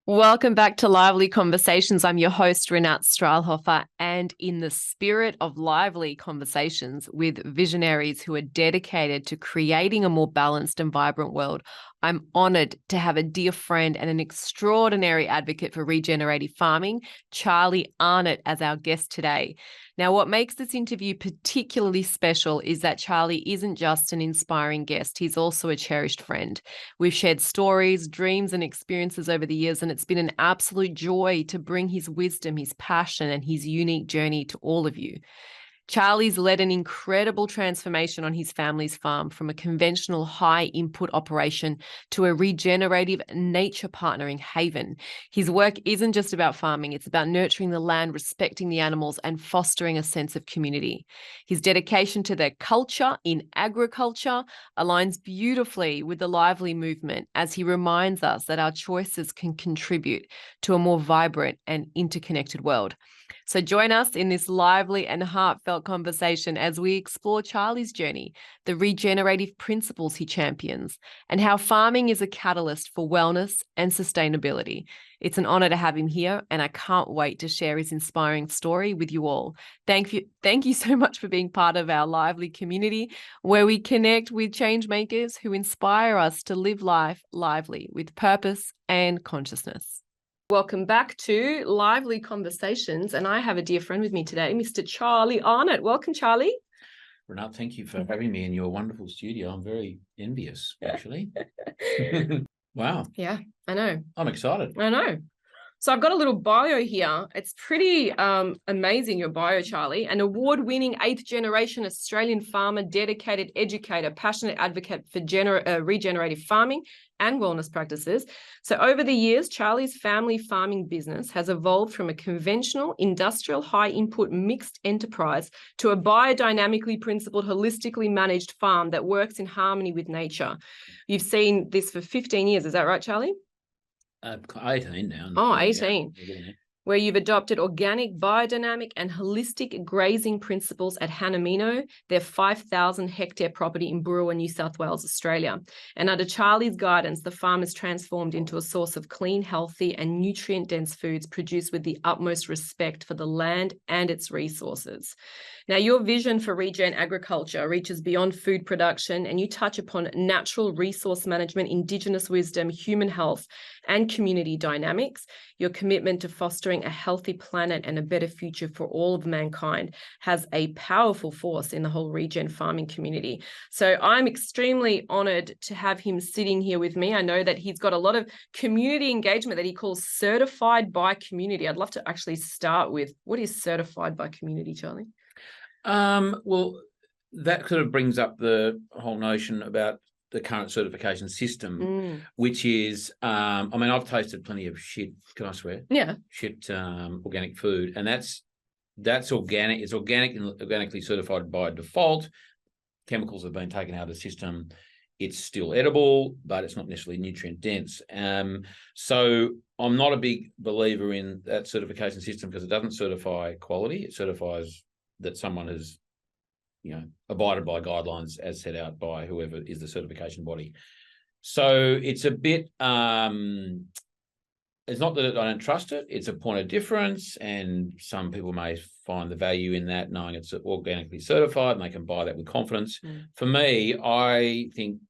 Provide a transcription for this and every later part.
Welcome back to Lively Conversations. I'm your host, Arnott, and in the spirit of lively conversations with visionaries who are dedicated to creating a more balanced and vibrant world, I'm honored to have a dear friend and an extraordinary advocate for regenerative farming, Charlie Arnott, as our guest today. Now, what makes this interview particularly special is that Charlie isn't just an inspiring guest, he's also a cherished friend. We've shared stories, dreams, and experiences over the years, and it's been an absolute joy to bring his wisdom, his passion, and his unique journey to all of you. Charlie's led an incredible transformation on his family's farm from a conventional high-input operation to a regenerative nature partnering haven. His work isn't just about farming, it's about nurturing the land, respecting the animals, and fostering a sense of community. His dedication to the culture in agriculture aligns beautifully with the LiVELY movement as he reminds us that our choices can contribute to a more vibrant and interconnected world. So join us in this lively and heartfelt conversation as we explore Charlie's journey, the regenerative principles he champions, and how farming is a catalyst for wellness and sustainability. It's an honor to have him here, and I can't wait to share his inspiring story with you all. Thank you so much for being part of our lively community, where we connect with change makers who inspire us to live life lively with purpose and consciousness. Welcome back to Lively Conversations, and I have a dear friend with me today, Mr. Charlie Arnott. Welcome, Charlie. Arnott, thank you for having me in your wonderful studio. I'm very envious, actually. Wow. Yeah, I know. I'm excited. I know. So I've got a little bio here. It's pretty amazing, your bio, Charlie. An award-winning 8th-generation Australian farmer, dedicated educator, passionate advocate for regenerative farming and wellness practices. So over the years, Charlie's family farming business has evolved from a conventional industrial high-input mixed enterprise to a biodynamically principled, holistically managed farm that works in harmony with nature. You've seen this for 15 years. Is that right, Charlie? 18 now. Oh, 18. Where you've adopted organic, biodynamic, and holistic grazing principles at Hanamino, their 5,000-hectare property in Burrawa, New South Wales, Australia. And under Charlie's guidance, the farm is transformed into a source of clean, healthy, and nutrient-dense foods produced with the utmost respect for the land and its resources. Now, your vision for regen agriculture reaches beyond food production, and you touch upon natural resource management, Indigenous wisdom, human health, and community dynamics. Your commitment to fostering a healthy planet and a better future for all of mankind has a powerful force in the whole regen farming community. So I'm extremely honored to have him sitting here with me. I know that he's got a lot of community engagement that he calls certified by community. I'd love to actually start with, what is certified by community, Charlie? Well, that sort of brings up the whole notion about the current certification system, which is, I mean, I've tasted plenty of shit, can I swear? Yeah. Shit, organic food. And that's organic. It's organic and organically certified by default. Chemicals have been taken out of the system. It's still edible, but it's not necessarily nutrient dense. So I'm not a big believer in that certification system because it doesn't certify quality. It certifies that someone has, abided by guidelines as set out by whoever is the certification body. So it's a bit, it's not that I don't trust it, it's a point of difference, and some people may find the value in that, knowing it's organically certified and they can buy that with confidence. For me, I think,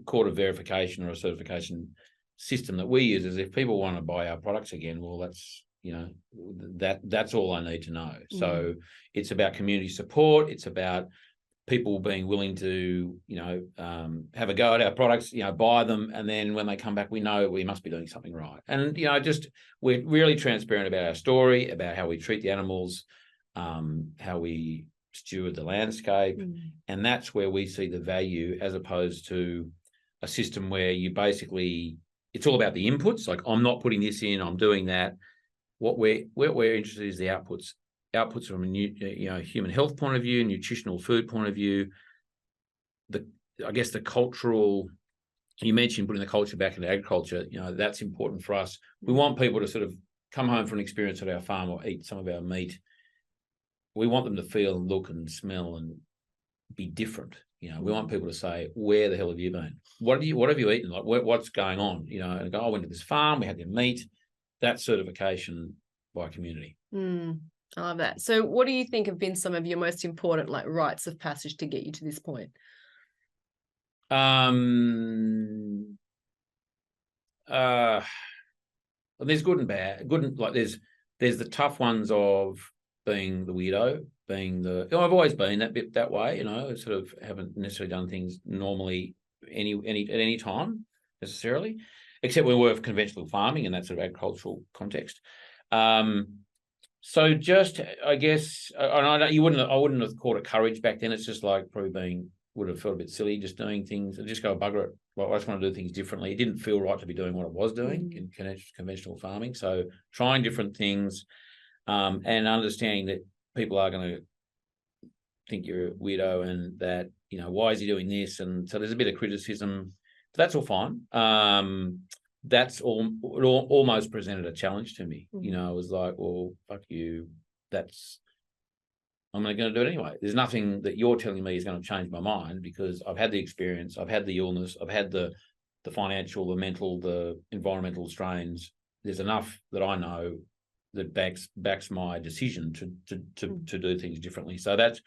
court of verification or a certification system that we use is if people want to buy our products again, well, that's, that's all I need to know. So it's about community support. It's about people being willing to, have a go at our products, buy them. And then when they come back, we know we must be doing something right. And, we're really transparent about our story, about how we treat the animals, how we steward the landscape. And that's where we see the value, as opposed to a system where you basically, it's all about the inputs. Like, I'm not putting this in, I'm doing that. What we're interested in is the outputs. Outputs from a human health point of view, nutritional food point of view. I guess the cultural, you mentioned putting the culture back into agriculture. That's important for us. We want people to sort of come home for an experience at our farm or eat some of our meat. We want them to feel and look and smell and be different. We want people to say, where the hell have you been? What have you eaten? Like, what's going on? And go, I went to this farm, we had their meat. That certification by community. I love that. So what do you think have been some of your most important rites of passage to get you to this point? Well, there's good and bad. There's the tough ones of being the weirdo, I've always been that way, I sort of haven't necessarily done things normally at any time necessarily, except when we were conventional farming in that sort of agricultural context. So just, I guess, I wouldn't have called it courage back then. It's just like probably would have felt a bit silly just doing things and just go bugger it. Well, I just want to do things differently. It didn't feel right to be doing what I was doing in conventional farming. So trying different things and understanding that people are going to think you're a weirdo and that, why is he doing this? And so there's a bit of criticism, but that's all fine. That's almost presented a challenge to me. It was like, well, fuck you. I'm going to do it anyway. There's nothing that you're telling me is going to change my mind because I've had the experience, I've had the illness, I've had the financial, the mental, the environmental strains. There's enough that I know that backs my decision to do things differently. So that's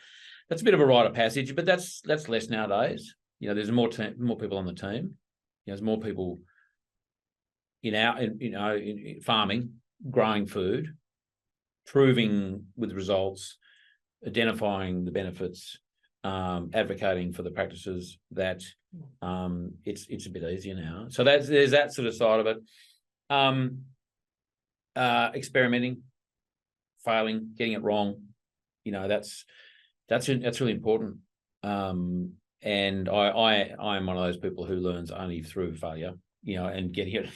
a bit of a rite of passage, but that's less nowadays. There's more people on the team. There's more people in farming, growing food, proving with results, identifying the benefits, advocating for the practices that it's a bit easier now. So there's that sort of side of it. Experimenting, failing, getting it wrong, that's really important. And I am one of those people who learns only through failure, and getting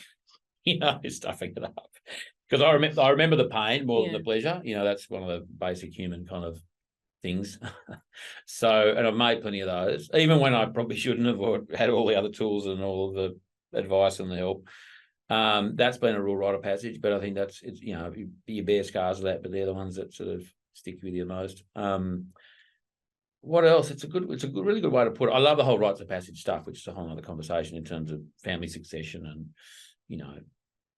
it, stuffing it up. Because I remember the pain more than the pleasure. That's one of the basic human kind of things. So, and I've made plenty of those, even when I probably shouldn't have, or had all the other tools and all of the advice and the help. That's been a real rite of passage, but I think it's you bear scars of that, but they're the ones that sort of stick with you the most. What else? It's a really good way to put it. I love the whole rites of passage stuff, which is a whole other conversation in terms of family succession and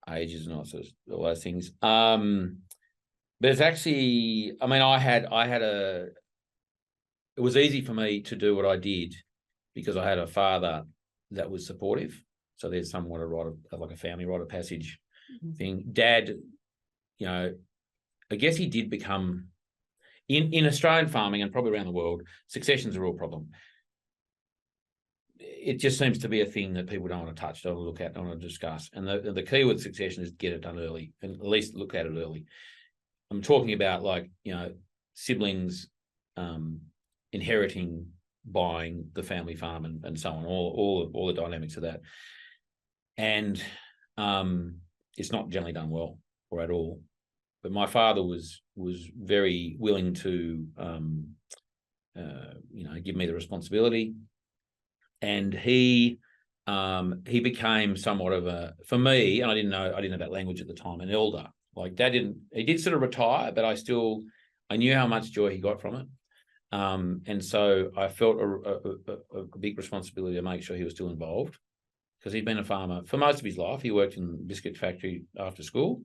ages and all those things. But it's actually, it was easy for me to do what I did because I had a father that was supportive. So there's somewhat like a family rite of passage thing. Dad, I guess he did become, in Australian farming and probably around the world, succession's a real problem. It just seems to be a thing that people don't want to touch, don't want to look at, don't want to discuss. And the key with succession is get it done early, and at least look at it early. I'm talking about siblings inheriting, buying the family farm and so on, all the dynamics of that. And it's not generally done well or at all. But my father was very willing to give me the responsibility, and he became somewhat of for me, and I didn't know that language at the time, an elder. Like Dad he did sort of retire, but I knew how much joy he got from it. And so I felt a big responsibility to make sure he was still involved, because he'd been a farmer for most of his life. He worked in a biscuit factory after school,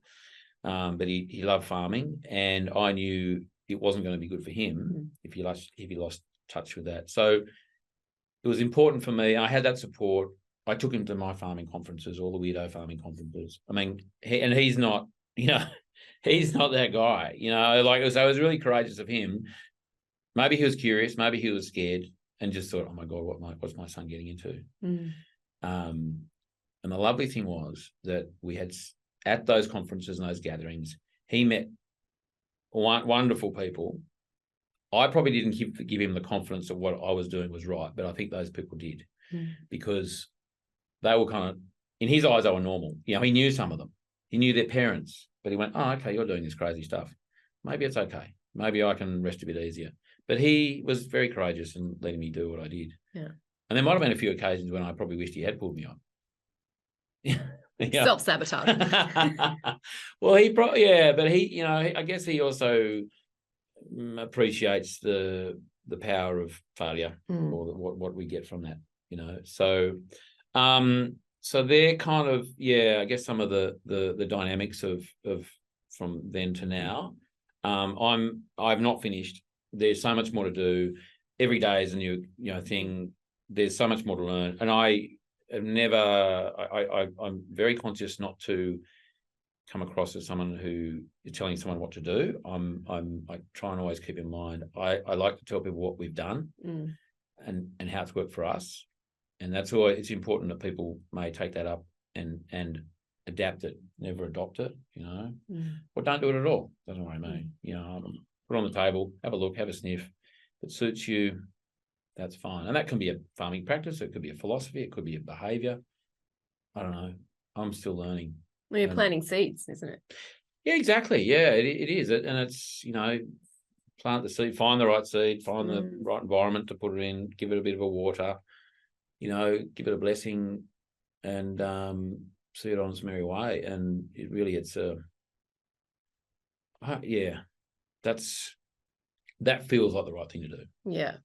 but he loved farming, and I knew it wasn't going to be good for him if he lost touch with that. So it was important for me. I had that support. I took him to my farming conferences, all the weirdo farming conferences. I mean, he's not, he's not that guy, so it was really courageous of him. Maybe he was curious, maybe he was scared, and just thought, oh my God, what's my son getting into? And the lovely thing was that we had, at those conferences and those gatherings, he met wonderful people. I probably didn't give him the confidence that what I was doing was right, but I think those people did, because they were kind of, in his eyes, they were normal. He knew some of them. He knew their parents, but he went, oh, okay, you're doing this crazy stuff. Maybe it's okay. Maybe I can rest a bit easier. But he was very courageous in letting me do what I did. Yeah. And there might have been a few occasions when I probably wished he had pulled me on. Self-sabotage. Well, but he, I guess he also appreciates the the power of failure or what we get from that, So so they're kind of, I guess some of the dynamics of from then to now. I've not finished. There's so much more to do. Every day is a new thing. There's so much more to learn, and I'm very conscious not to come across as someone who is telling someone what to do. I try and always keep in mind. I like to tell people what we've done and how it's worked for us, and that's why it's important that people may take that up and adapt it, never adopt it. Or don't do it at all. Doesn't worry me. Put it on the table, have a look, have a sniff. If it suits you, that's fine. And that can be a farming practice. It could be a philosophy. It could be a behaviour. I don't know. I'm still learning. Well, you're planting seeds, isn't it? Yeah, exactly. Yeah, it is. And it's, plant the seed, find the right seed, find the right environment to put it in, give it a bit of a water, give it a blessing and see it on its merry way. And that feels like the right thing to do. Yeah.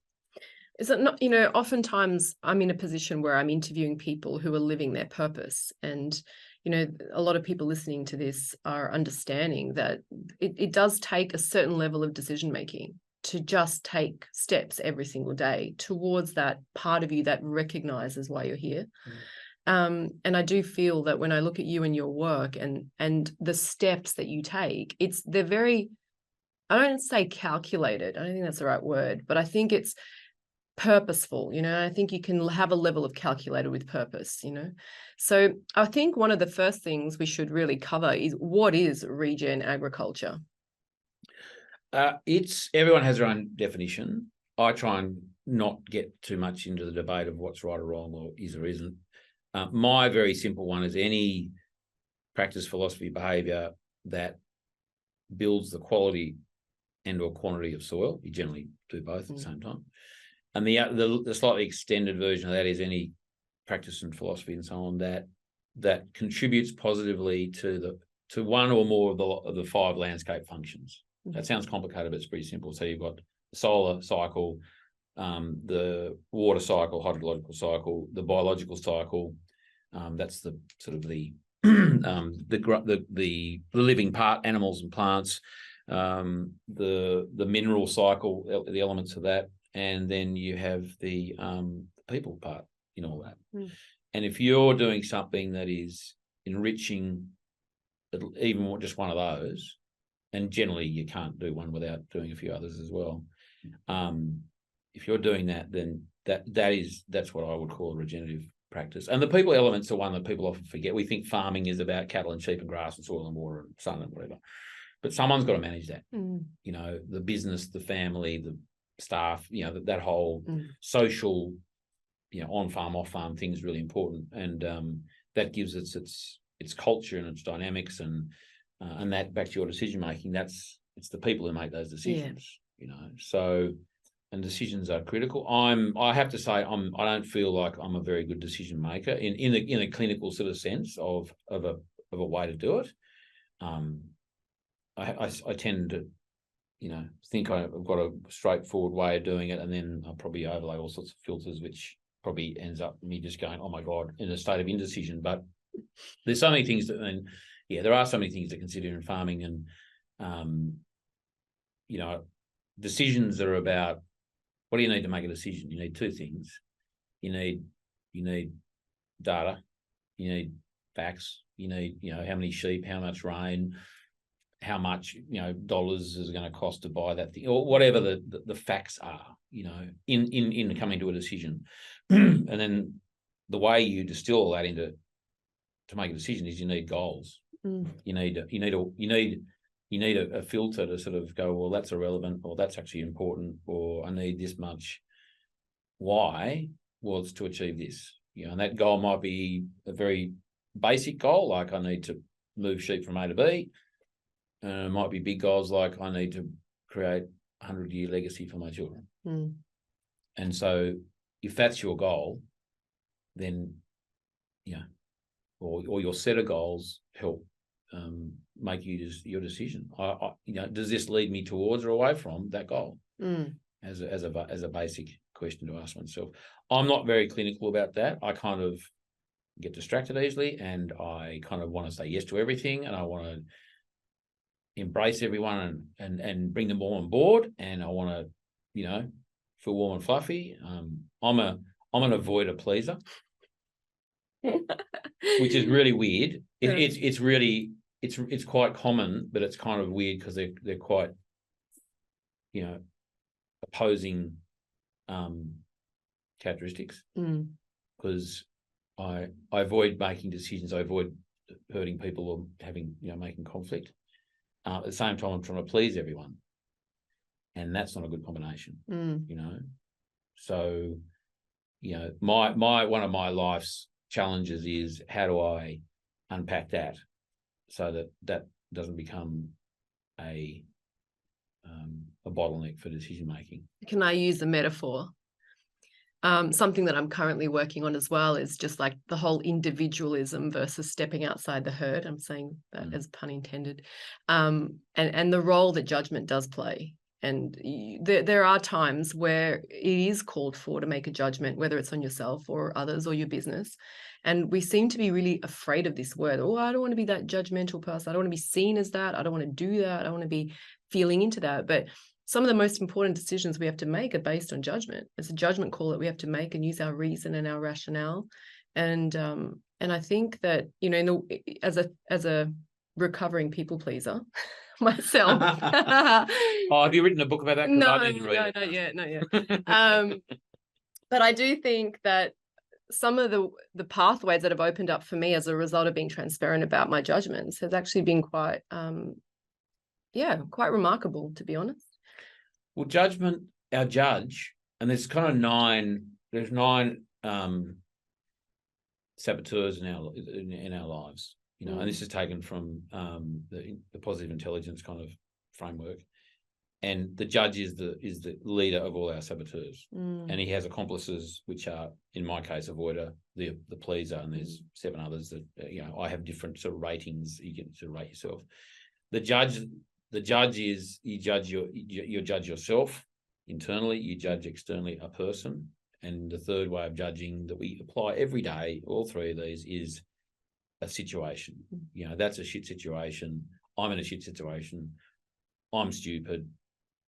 Is it not, oftentimes I'm in a position where I'm interviewing people who are living their purpose, and a lot of people listening to this are understanding that it does take a certain level of decision making to just take steps every single day towards that part of you that recognizes why you're here. And I do feel that when I look at you and your work and the steps that you take, they're very, I don't say calculated, I don't think that's the right word, but I think it's purposeful. I think you can have a level of calculated with purpose. So I think one of the first things we should really cover is, what is regen agriculture? Everyone has their own definition. I try and not get too much into the debate of what's right or wrong or is or isn't. My very simple one is any practice, philosophy, behaviour that builds the quality and or quantity of soil. You generally do both at the same time. And the slightly extended version of that is any practice and philosophy and so on that contributes positively to one or more of the 5 landscape functions. That sounds complicated, but it's pretty simple. So you've got the solar cycle, the water cycle, hydrological cycle, the biological cycle. That's the sort of the living part, animals and plants. The mineral cycle, the elements of that. And then you have the people part in all that. And if you're doing something that is enriching even just one of those, and generally you can't do one without doing a few others as well. If you're doing that, then that's what I would call a regenerative practice. And the people elements are one that people often forget. We think farming is about cattle and sheep and grass and soil and water and sun and whatever. But someone's got to manage that. The business, the family, the staff, that whole social, on-farm, off-farm thing is really important. And that gives its culture and its dynamics and that back to your decision-making, it's the people who make those decisions, So, and decisions are critical. I have to say, I don't feel like I'm a very good decision maker in a clinical sort of sense of a way to do it. I tend to, think I've got a straightforward way of doing it, and then I'll probably overlay all sorts of filters, which probably ends up me just going, oh my God, in a state of indecision. But there's so many things there are so many things to consider in farming, and decisions are about, what do you need to make a decision? You need 2 things. You need data, you need facts, you need, how many sheep, how much rain, how much, dollars is going to cost to buy that thing, or whatever the facts are, in coming to a decision. And then the way you distill all that to make a decision is you need goals. You need a filter to sort of go, well, that's irrelevant, or that's actually important, or I need this much. Why? Well, it's to achieve this. And that goal might be a very basic goal, like I need to move sheep from A to B. It might be big goals like I need to create a 100-year legacy for my children. And so if that's your goal, then, or your set of goals help make your decision. Does this lead me towards or away from that goal? as a basic question to ask oneself. I'm not very clinical about that. I kind of get distracted easily, and I kind of want to say yes to everything, and I want to embrace everyone and bring them all on board, and I want to, you know, feel warm and fluffy. I'm an avoider pleaser, which is really weird. It's quite common, but it's kind of weird because they're quite, you know, opposing characteristics. Because I avoid making decisions. I avoid hurting people or having, you know, making conflict. At the same time, I'm trying to please everyone, and that's not a good combination. You know, so, you know, one of my life's challenges is how do I unpack that so that doesn't become a bottleneck for decision making. Can I use a metaphor? Something that I'm currently working on as well is just like the whole individualism versus stepping outside the herd. I'm saying that as pun intended. And the role that judgment does play. And there are times where it is called for to make a judgment, whether it's on yourself or others or your business. And we seem to be really afraid of this word. Oh, I don't want to be that judgmental person. I don't want to be seen as that. I don't want to do that. I don't want to be feeling into that. But some of the most important decisions we have to make are based on judgment. It's a judgment call that we have to make and use our reason and our rationale. And I think that, you know, as a recovering people pleaser myself. Oh, have you written a book about that? No, I didn't read it. not yet. But I do think that some of the pathways that have opened up for me as a result of being transparent about my judgments has actually been quite remarkable, to be honest. Well, judgment, our judge, and there's kind of nine saboteurs in our lives, you know, and this is taken from the positive intelligence kind of framework. And the judge is the leader of all our saboteurs, and he has accomplices, which are, in my case, avoider, the pleaser, and there's 7 others that, you know, I have different sort of ratings. You can sort of rate yourself. The judge is you judge yourself internally, you judge externally a person, and the third way of judging that we apply every day, all 3 of these, is a situation. You know, that's a shit situation. I'm in a shit situation. I'm stupid.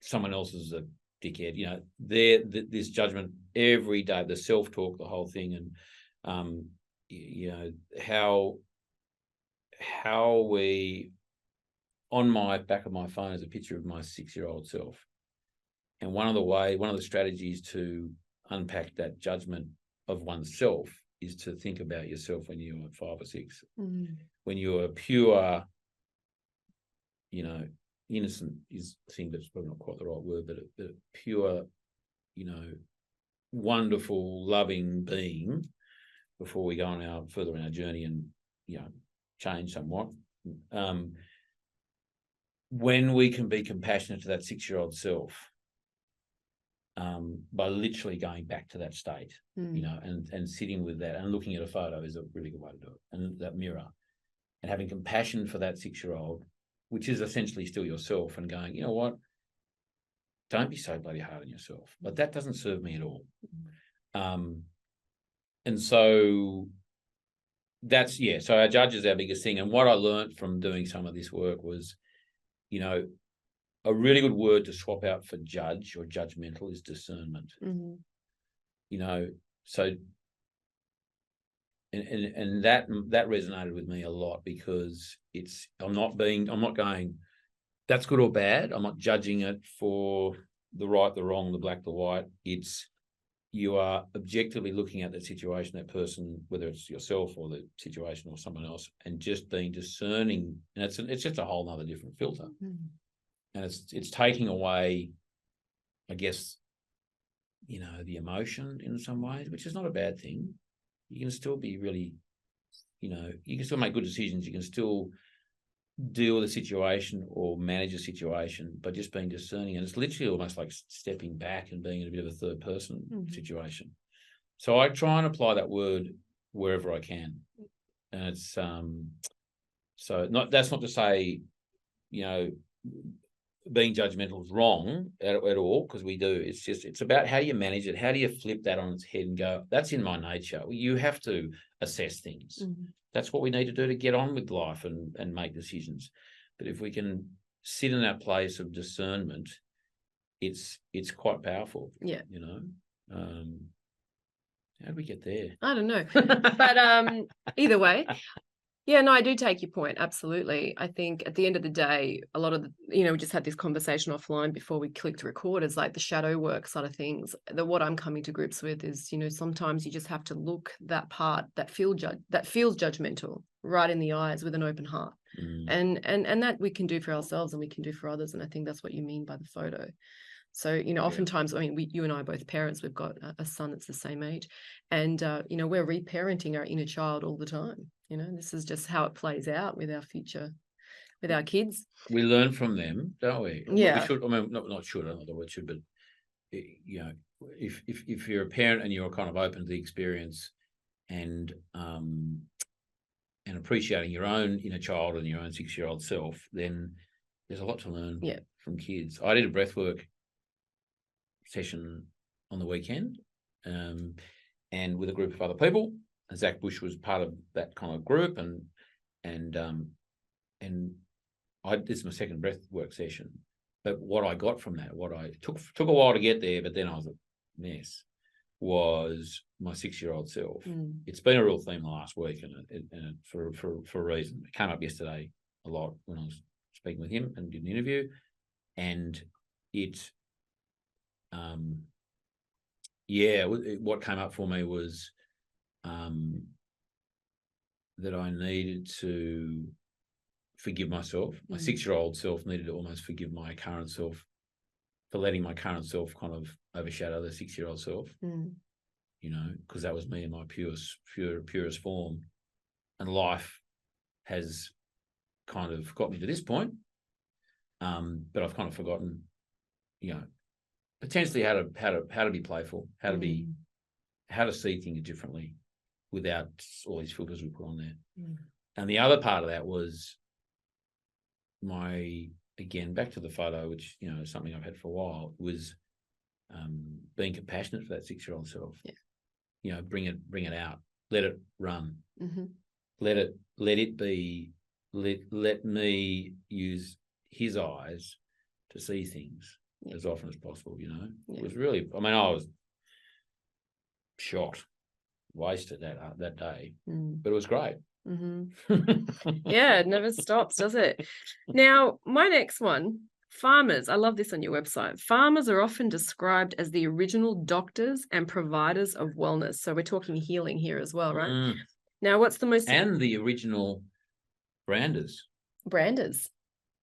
Someone else is a dickhead. You know, this judgment every day, the self-talk, the whole thing, and you know how we. On my back of my phone is a picture of my 6-year-old self. And one of the strategies to unpack that judgment of oneself is to think about yourself when you were 5 or 6. When you were pure, you know, innocent is a thing that's probably not quite the right word, but a pure, you know, wonderful, loving being before we go on further in our journey and, you know, change somewhat. When we can be compassionate to that 6-year-old self, by literally going back to that state, you know, and sitting with that and looking at a photo is a really good way to do it. And that mirror, and having compassion for that 6-year-old, which is essentially still yourself, and going, you know what, don't be so bloody hard on yourself. But that doesn't serve me at all. And so that's, so our judge is our biggest thing. And what I learned from doing some of this work was, you know, a really good word to swap out for judge or judgmental is discernment. You know, so and that resonated with me a lot, because I'm not going, that's good or bad. I'm not judging it for the right, the wrong, the black, the white. It's, you are objectively looking at that situation, that person, whether it's yourself or the situation or someone else, and just being discerning. And it's just a whole nother different filter. And it's taking away, I guess, you know, the emotion in some ways, which is not a bad thing. You can still be really, you know, you can still make good decisions. You can still deal with a situation or manage a situation, but just being discerning. And it's literally almost like stepping back and being in a bit of a third person situation. So I try and apply that word wherever I can. And it's, that's not to say, you know, being judgmental is wrong at all, because we do. It's about how you manage it. How do you flip that on its head and go, that's in my nature. You have to assess things. Mm-hmm. That's what we need to do to get on with life and make decisions. But if we can sit in that place of discernment, it's quite powerful. Yeah. You know, how do we get there? I don't know. But either way, yeah, no, I do take your point. Absolutely. I think at the end of the day, a lot of we just had this conversation offline before we clicked record, is like the shadow work side of things. What I'm coming to grips with is, sometimes you just have to look that part that feels judgmental right in the eyes with an open heart. And that we can do for ourselves and we can do for others. And I think that's what you mean by the photo. So, oftentimes, I mean, you and I are both parents. We've got a son that's the same age. And, we're reparenting our inner child all the time. This is just how it plays out with our future, with our kids. We learn from them, don't we? Yeah. We should, I mean, not should, I don't know the word should, but, if you're a parent and you're kind of open to the experience and appreciating your own inner child and your own 6-year-old self, then there's a lot to learn from kids. I did a breathwork session on the weekend, and with a group of other people. And Zach Bush was part of that kind of group, and this is my second breathwork session. But what I got from that, what I took a while to get there, but then I was a mess, was my 6-year-old self. It's been a real theme the last week, and for a reason. It came up yesterday a lot when I was speaking with him and did an interview, and it. What came up for me was that I needed to forgive myself. My 6-year-old self needed to almost forgive my current self for letting my current self kind of overshadow the 6-year-old self, because that was me in my purest form. And life has kind of got me to this point, but I've kind of forgotten, potentially how to be playful, how to see things differently without all these filters we put on there. And the other part of that was again, back to the photo, which, is something I've had for a while, was being compassionate for that 6-year-old self. Yeah. Bring it out, let it run, let it be, let me use his eyes to see things as often as possible. It was really, I mean, I was shocked, wasted that day, but it was great. Yeah, it never stops, does it? Now, my next one, farmers. I love this on your website. Farmers are often described as the original doctors and providers of wellness. So we're talking healing here as well, right? Now, what's the most... And the original branders. Branders.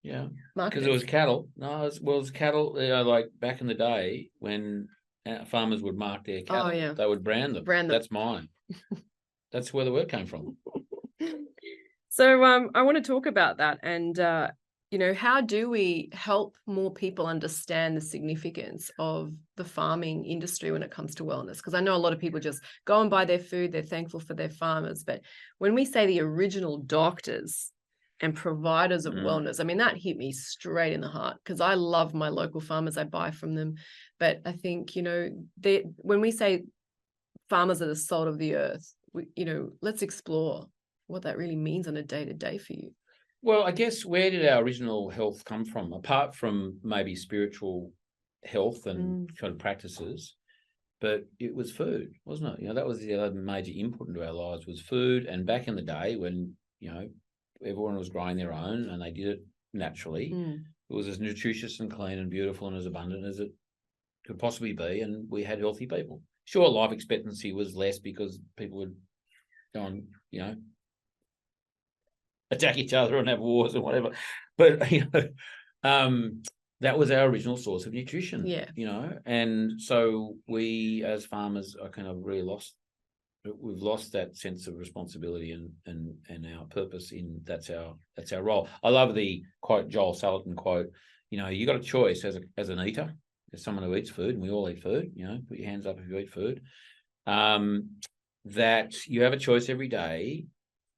Yeah, because it was cattle. No, it was cattle. Like back in the day when farmers would mark their cattle, they would brand them. That's mine. That's where the word came from. So I want to talk about that, and how do we help more people understand the significance of the farming industry when it comes to wellness? Because I know a lot of people just go and buy their food, they're thankful for their farmers, but when we say the original doctors and providers of wellness, I mean, that hit me straight in the heart, because I love my local farmers. I buy from them. But I think, when we say farmers are the salt of the earth, let's explore what that really means on a day-to-day for you. Well, I guess, where did our original health come from? Apart from maybe spiritual health and kind of practices, but it was food, wasn't it? That was the other major input into our lives, was food. And back in the day when, everyone was growing their own and they did it naturally, it was as nutritious and clean and beautiful and as abundant as it could possibly be, and we had healthy people. Sure, life expectancy was less because people would go and, attack each other and have wars and whatever. But, that was our original source of nutrition. Yeah. And so we, as farmers, are kind of really we've lost that sense of responsibility and our purpose that's our role. I love the quote, Joel Salatin quote, you got a choice as an eater, as someone who eats food, and we all eat food, put your hands up if you eat food, that you have a choice every day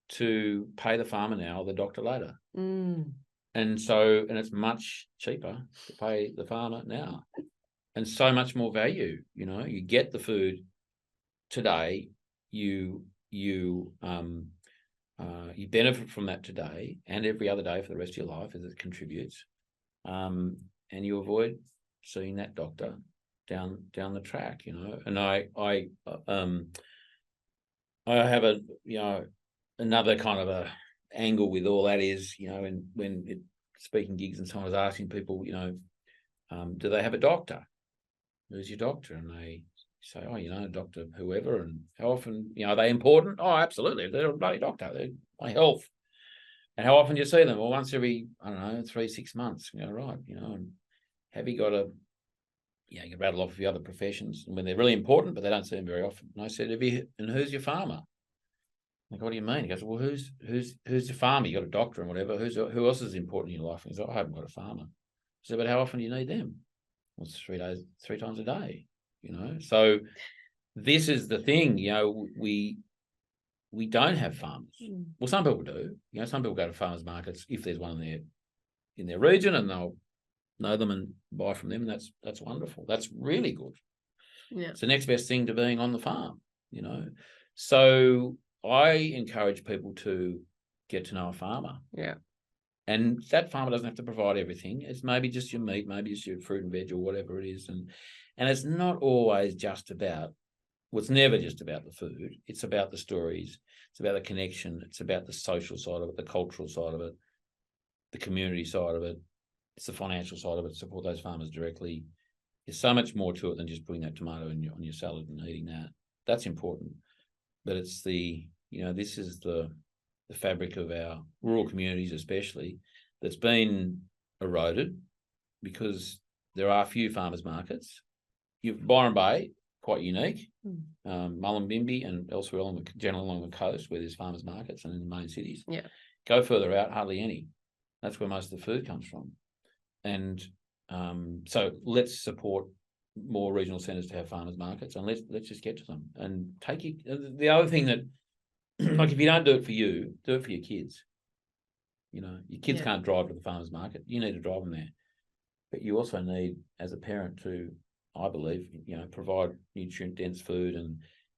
to pay the farmer now or the doctor later. And it's much cheaper to pay the farmer now, and so much more value. You get the food today, you benefit from that today and every other day for the rest of your life as it contributes, and you avoid seeing that doctor down the track. And I have another kind of a angle with all that is, speaking gigs and someone was asking people, do they have a doctor? Who's your doctor? And they say, Dr. whoever. And how often, are they important? Oh, absolutely. They're a bloody doctor. They're my health. And how often do you see them? Well, once every, 3-6 months. Right. And have you got you can rattle off a few other professions when they're really important, but they don't see them very often. And I said, and who's your farmer? Like, what do you mean? He goes, well, who's your farmer? You got a doctor and whatever. Who else is important in your life? And he's like, I haven't got a farmer. I said, but how often do you need them? Well, it's 3 times a day. So this is the thing. We don't have farmers. Well, some people do. Some people go to farmers markets if there's one in their region, and they'll know them and buy from them. And that's wonderful. That's really good. Yeah, it's the next best thing to being on the farm. So I encourage people to get to know a farmer. Yeah. And that farmer doesn't have to provide everything. It's maybe just your meat, maybe it's your fruit and veg or whatever it is. And it's not always just about, it's never just about the food. It's about the stories. It's about the connection. It's about the social side of it, the cultural side of it, the community side of it. It's the financial side of it. Support those farmers directly. There's so much more to it than just putting that tomato on your salad and eating that. That's important. But it's this is the fabric of our rural communities, especially, that's been eroded because there are few farmers markets. Byron Bay, quite unique. Mullumbimby and elsewhere generally along the coast where there's farmers markets and in the main cities. Yeah. Go further out, hardly any. That's where most of the food comes from. And so let's support more regional centres to have farmers markets, and let's just get to them and take you. The other thing that, like, if you don't do it for you, do it for your kids. Your kids can't drive to the farmers market. You need to drive them there, but you also need, as a parent, to, I believe, provide nutrient dense food, and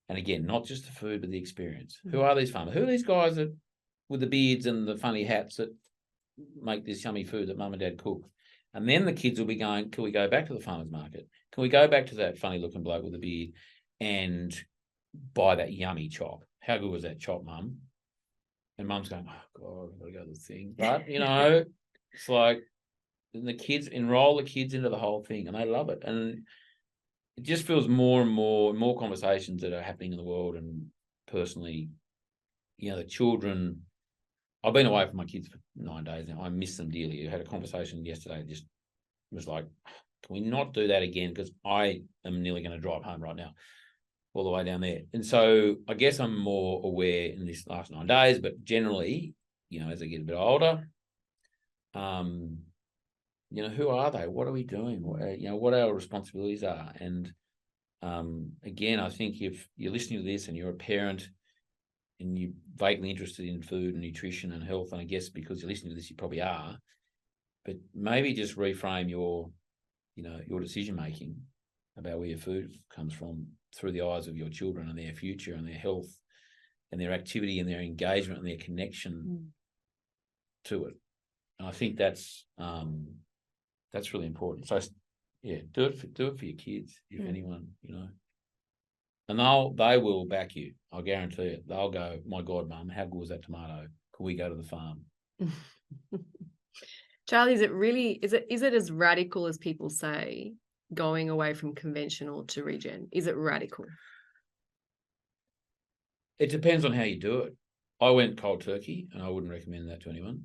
again, not just the food but the experience. Who are these farmers? Who are these guys that with the beards and the funny hats that make this yummy food that mum and dad cook? And then the kids will be going, can we go back to the farmers market? Can we go back to that funny looking bloke with the beard and buy that yummy chop? How good was that chop, mum? And mum's going, oh God, I've got to go to the thing. But, it's like, the kids, enroll the kids into the whole thing, and they love it. And it just feels more and more conversations that are happening in the world. And personally, the children, I've been away from my kids for 9 days now. I miss them dearly. I had a conversation yesterday, just was like, can we not do that again? Because I am nearly going to drive home right now, all the way down there. And so I guess I'm more aware in this last 9 days, but generally, as I get a bit older, who are they? What are we doing? What our responsibilities are. And again, I think if you're listening to this and you're a parent and you're vaguely interested in food and nutrition and health, and I guess because you're listening to this, you probably are, but maybe just reframe your decision-making about where your food comes from through the eyes of your children and their future and their health and their activity and their engagement and their connection to it. And I think that's really important. So yeah, do it for your kids, if anyone, and they will back you. I guarantee it. They'll go, my God, Mum, how good was that tomato? Can we go to the farm? Charlie, is it as radical as people say, going away from conventional to regen? Is it radical? It depends on how you do it. I went cold turkey, and I wouldn't recommend that to anyone.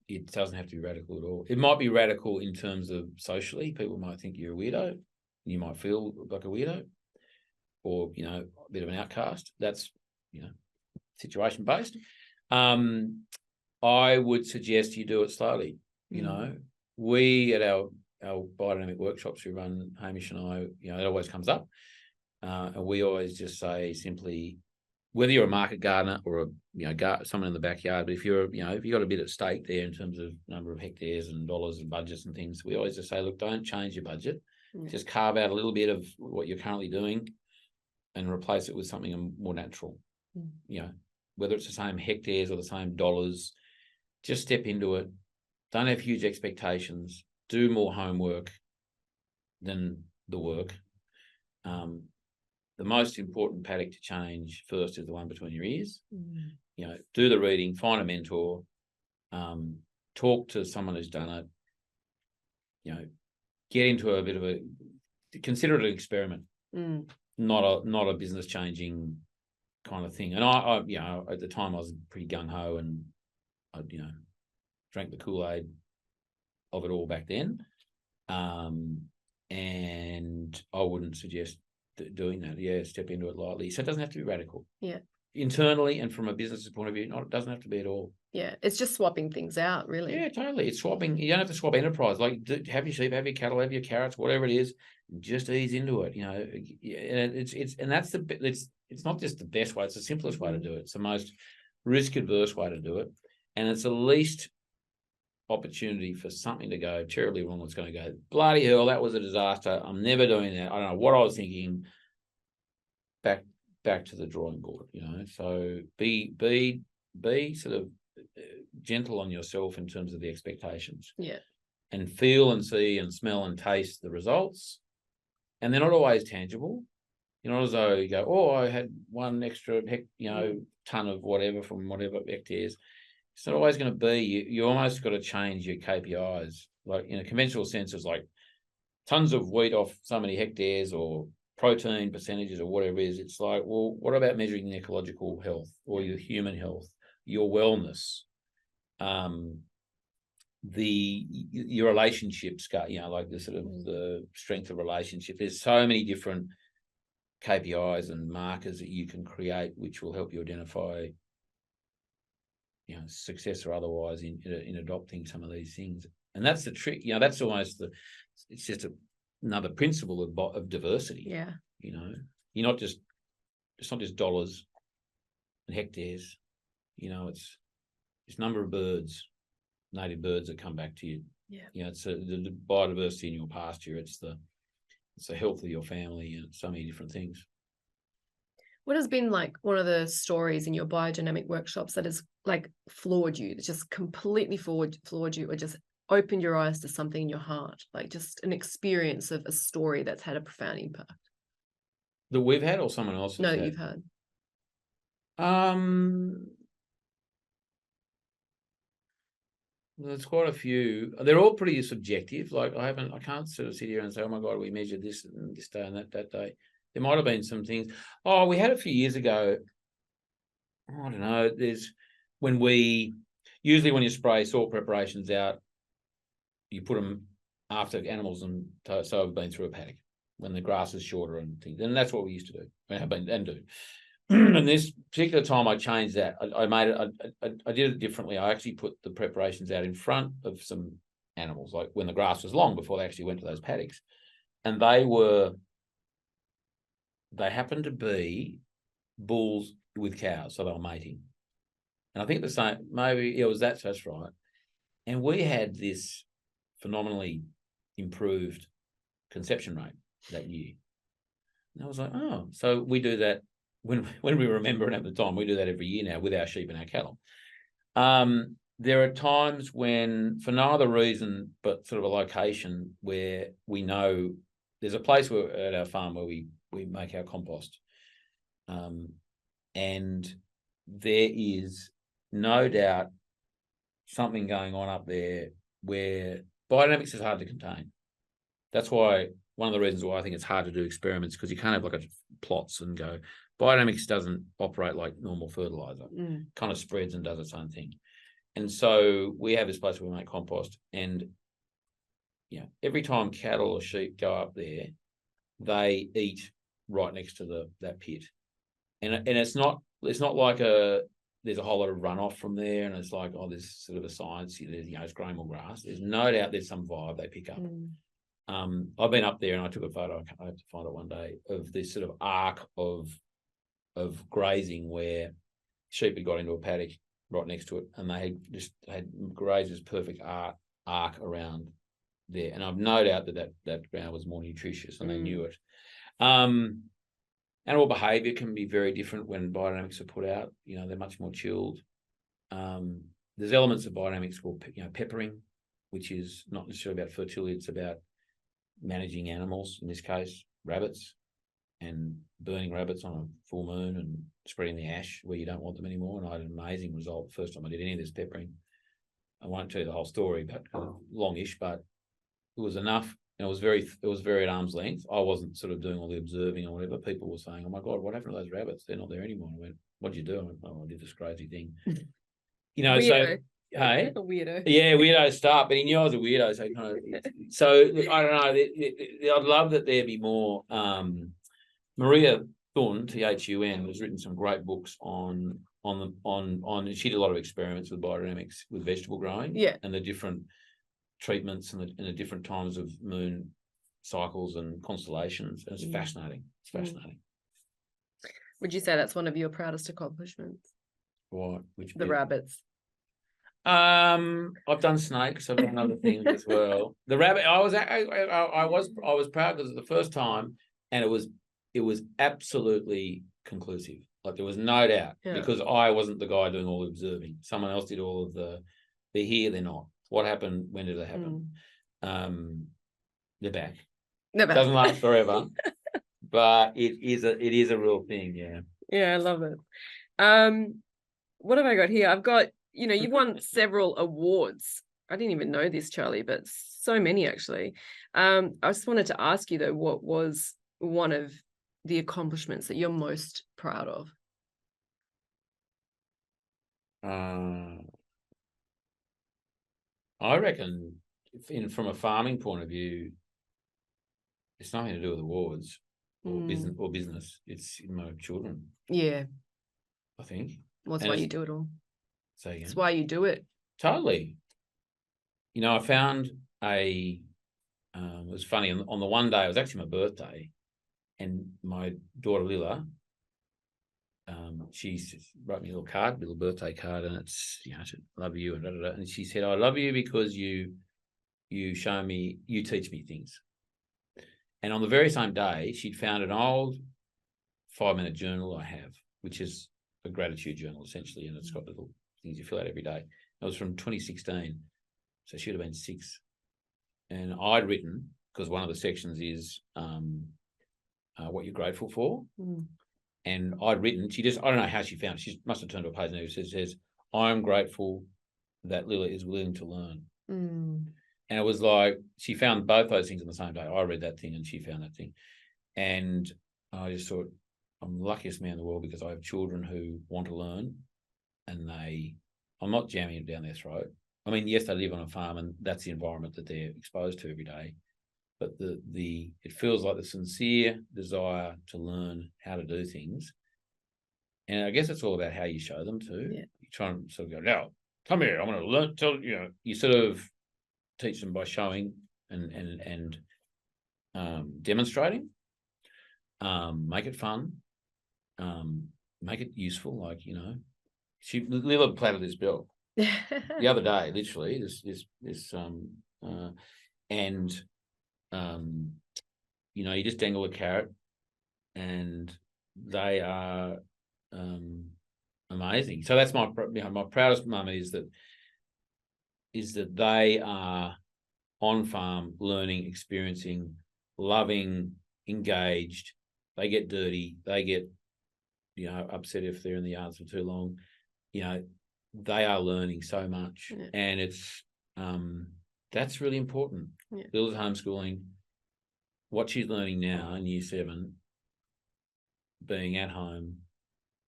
It doesn't have to be radical at all. It might be radical in terms of socially. People might think you're a weirdo. You might feel like a weirdo, or a bit of an outcast. That's situation based. I would suggest you do it slowly. We at our biodynamic workshops we run, Hamish and I, it always comes up, and we always just say simply, whether you're a market gardener or someone in the backyard, but if you've got a bit at stake there in terms of number of hectares and dollars and budgets and things, we always just say, look, don't change your budget. Just carve out a little bit of what you're currently doing and replace it with something more natural. Whether it's the same hectares or the same dollars, just step into it. Don't have huge expectations. Do more homework than the work. The most important paddock to change first is the one between your ears. Do the reading, find a mentor, talk to someone who's done it. Get into a bit of consider it an experiment, not a business changing kind of thing. And I at the time I was pretty gung ho, and I drank the Kool-Aid of it all back then, and I wouldn't suggest doing that. Step into it lightly. So it doesn't have to be radical. Internally and from a business point of view, it doesn't have to be at all. It's just swapping things out, really. Yeah, totally. It's swapping. You don't have to swap enterprise. Like, have your sheep, have your cattle, have your carrots, whatever it is. Just ease into it. It's not just the best way. It's the simplest way to do it. It's the most risk adverse way to do it, and it's the least opportunity for something to go terribly wrong. It's going to go, bloody hell, that was a disaster. I'm never doing that. I don't know what I was thinking. Back to the drawing board. So be sort of gentle on yourself in terms of the expectations. And feel and see and smell and taste the results. And they're not always tangible. Not as though you go, oh, I had one extra ton of whatever from whatever hectares. It's not always going to be. You almost got to change your KPIs. Like in a conventional sense, it's like tons of wheat off so many hectares or protein percentages or whatever it is. It's like, well, what about measuring the ecological health or your human health, your wellness, your relationships, like the sort of the strength of relationship. There's so many different KPIs and markers that you can create, which will help you identify, success or otherwise in adopting some of these things. And that's the trick. That's almost it's just another principle of diversity. It's not just dollars and hectares. It's number of birds, native birds that come back to you. It's the biodiversity in your pasture. It's the health of your family, and so many different things. What has been like one of the stories in your biodynamic workshops that has like floored you, that just completely floored you, or just opened your eyes to something in your heart, like just an experience of a story that's had a profound impact? That we've had, or someone else? No, that you've had. There's quite a few. They're all pretty subjective. Like I can't sort of sit here and say, oh my God, we measured this day and that day. There might have been some things. Oh, we had a few years ago. I don't know. Usually when you spray soil preparations out, you put them after animals and so have been through a paddock when the grass is shorter and things. And that's what we used to do and do. And this particular time I changed that. I made it, I did it differently. I actually put the preparations out in front of some animals, like when the grass was long before they actually went to those paddocks. And they happened to be bulls with cows, so they were mating. And I think the same, maybe it was that's right. And we had this phenomenally improved conception rate that year. And I was like, oh, so we do that when we remember it at the time. We do that every year now with our sheep and our cattle. There are times when, for no other reason but sort of a location where we know there's a place at our farm where we make our compost. And there is no doubt something going on up there where biodynamics is hard to contain. That's why one of the reasons why I think it's hard to do experiments, because you can't have like plots and go. Biodynamics doesn't operate like normal fertilizer. Kind of spreads and does its own thing. And so we have this place where we make compost, and every time cattle or sheep go up there, they eat right next to that pit. And it's not like there's a whole lot of runoff from there, and it's like, oh, there's sort of a science here. There's, it's growing more grass. There's no doubt there's some vibe they pick up. I've been up there and I took a photo. I have to find it one day, of this sort of arc of grazing where sheep had got into a paddock right next to it, and they had grazed this perfect arc around there. And I've no doubt that ground was more nutritious, and they knew it. Animal behaviour can be very different when biodynamics are put out. They're much more chilled. There's elements of biodynamics called peppering, which is not necessarily about fertility. It's about managing animals, in this case rabbits, and burning rabbits on a full moon and spreading the ash where you don't want them anymore. And I had an amazing result the first time I did any of this peppering. I won't tell you the whole story, but longish, but it was enough. And it was very at arm's length. I wasn't sort of doing all the observing or whatever. People were saying, "Oh my God, what happened to those rabbits? They're not there anymore." I went, "What'd you do?" I went, "Oh, I did this crazy thing." Weirdo. So hey, a weirdo. Yeah, weirdo start, but he knew I was a weirdo, so so I don't know. I'd love that there be more. Maria Thun, Thun, has written some great books on. She did a lot of experiments with biodynamics with vegetable growing, and the different treatments and the different times of moon cycles and constellations. And it's fascinating. It's fascinating. Would you say that's one of your proudest accomplishments? What? The rabbits. I've done snakes. I've done other things as well. The rabbit. I was proud because it was the first time, and it was absolutely conclusive. Like there was no doubt because I wasn't the guy doing all the observing. Someone else did all of the. They're here. They're not. What happened? When did it happen? They're back. It doesn't last forever, but it is a real thing. Yeah. Yeah, I love it. What have I got here? I've got. You've won several awards. I didn't even know this, Charlie, but so many actually. I just wanted to ask you though, what was one of the accomplishments that you're most proud of? I reckon, from a farming point of view, it's nothing to do with awards or business. It's my children. Yeah, I think. Well, that's why you do it all. Say again. That's why you do it. Totally. I found it was funny on the one day, it was actually my birthday, and my daughter Lila, she wrote me a little birthday card, and it's I love you and and she said, "I love you because you show me, you teach me things." And on the very same day, she'd found an old 5-minute journal I have, which is a gratitude journal essentially, and it's got little things you fill out every day. It was from 2016, so she would have been 6, and I'd written, because one of the sections is what you're grateful for. And I'd written, I don't know how she found it. She must have turned to a page and it says, "I'm grateful that Lila is willing to learn." And it was like, she found both those things on the same day. I read that thing and she found that thing. And I just thought, I'm the luckiest man in the world because I have children who want to learn, and I'm not jamming it down their throat. I mean, yes, they live on a farm and that's the environment that they're exposed to every day. But it feels like the sincere desire to learn how to do things. And I guess it's all about how you show them too. Yeah. You try and sort of go, "Now, come here, I'm going to learn." You sort of teach them by showing and demonstrating. Make it fun. Make it useful. Like, Lila plaited this bill the other day, literally. You just dangle a carrot, and they are amazing. So that's my proudest moment is that they are on farm, learning, experiencing, loving, engaged. They get dirty. They get upset if they're in the yard for too long. They are learning so much, and it's that's really important. Lila's homeschooling. What she's learning now in year 7, being at home,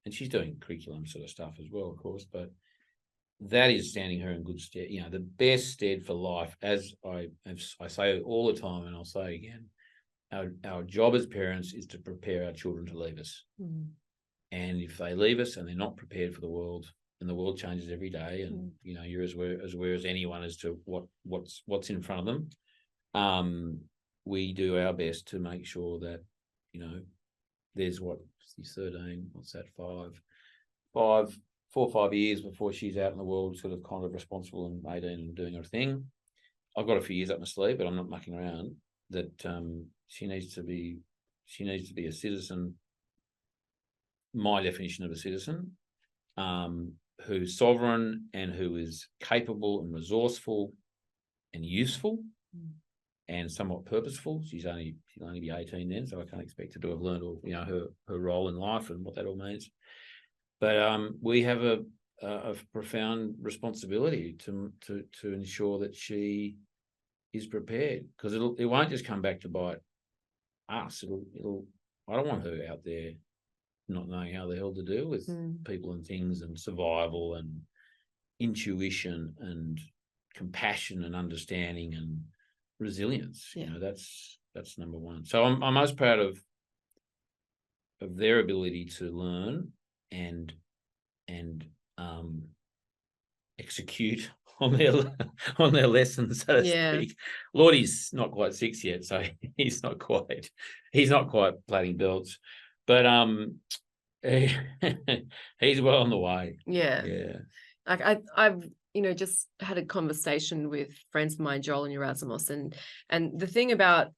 and she's doing curriculum sort of stuff as well, of course, but that is standing her in good stead. The best stead for life, as I say all the time, and I'll say again, our job as parents is to prepare our children to leave us. And if they leave us and they're not prepared for the world, and the world changes every day, and you're as aware as anyone as to what's in front of them. We do our best to make sure that there's she's 13, what's that, 4 or 5 years before she's out in the world, sort of kind of responsible and 18 and doing her thing. I've got a few years up my sleeve, but I'm not mucking around. That she needs to be a citizen. My definition of a citizen, who's sovereign and who is capable and resourceful and useful and somewhat purposeful. She'll only be 18 then, so I can't expect her to have learned all, her role in life and what that all means. But we have a profound responsibility to ensure that she is prepared, because it won't just come back to bite us. I don't want her out there not knowing how the hell to deal with people and things and survival and intuition and compassion and understanding and resilience. Yeah. That's number one. So I'm most proud of their ability to learn and execute on their lessons, so to speak. Lordie's not quite 6 yet, so he's not quite plaiting belts, but he's well on the way. Yeah. Like I've just had a conversation with friends of mine, Joel and Erasmus, and the thing about